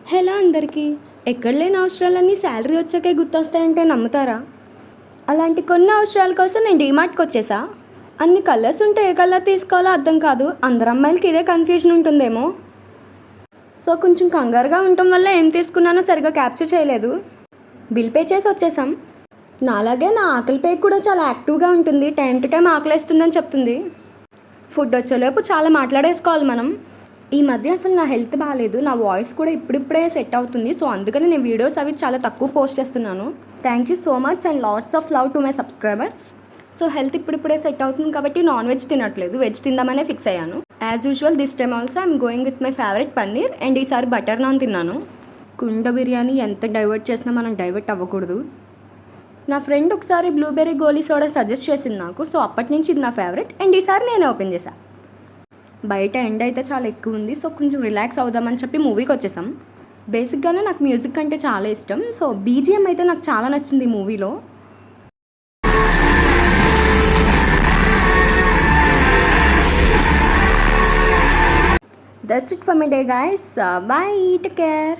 Hello అందరికీ. ఎక్కడ లేని అవసరాలన్నీ శాలరీ వచ్చాకే గుర్తొస్తాయంటే నమ్ముతారా? అలాంటి కొన్ని అవసరాల కోసం నేను డీమార్ట్కి వచ్చేసా. అన్ని కలర్స్ ఉంటే ఏ కలర్ తీసుకోవాలో అర్థం కాదు. అందరు అమ్మాయిలకి ఇదే కన్ఫ్యూజన్ ఉంటుందేమో. సో కొంచెం కంగారుగా ఉండటం వల్ల ఏం తీసుకున్నానో సరిగా క్యాప్చర్ చేయలేదు. బిల్ పే చేసి వచ్చేసాం. నాలాగే నా ఆకలి పే కూడా చాలా యాక్టివ్గా ఉంటుంది. టైం టు టైం ఆకలేస్తుందని చెప్తుంది. ఫుడ్ వచ్చేలోపు చాలా మాట్లాడేసుకోవాలి మనం. ఈ మధ్య అసలు నా హెల్త్ బాగాలేదు. నా వాయిస్ కూడా ఇప్పుడిప్పుడే సెట్ అవుతుంది. సో అందుకని నేను వీడియోస్ అవి చాలా తక్కువ పోస్ట్ చేస్తున్నాను. Thank you so much and lots of love to my subscribers. So health ఇప్పుడిప్పుడే సెట్ అవుతుంది కాబట్టి నాన్ వెజ్ తినట్లేదు, వెజ్ తిందామనే ఫిక్స్ అయ్యాను. As usual this time also I'm going with my favourite paneer and ఈసారి బటర్ నాన్ తిన్నాను. కుండ బిర్యానీ ఎంత divert చేసినా మనం డైవర్ట్ అవ్వకూడదు. నా ఫ్రెండ్ ఒకసారి బ్లూబెర్రీ గోలీ సోడా సజెస్ట్ చేసింది నాకు. సో అప్పటి నుంచి ఇది నా ఫేవరెట్ అండ్ ఈసారి నేనే ఓపెన్ చేశాను. బయట ఎండ్ అయితే చాలా ఎక్కువ ఉంది. సో కొంచెం రిలాక్స్ అవుదామని చెప్పి మూవీకి వచ్చేసాం. బేసిక్గానే నాకు మ్యూజిక్ అంటే చాలా ఇష్టం. సో బీజిఎం అయితే నాకు చాలా నచ్చింది ఈ మూవీలో. That's it for my day guys. By, take care.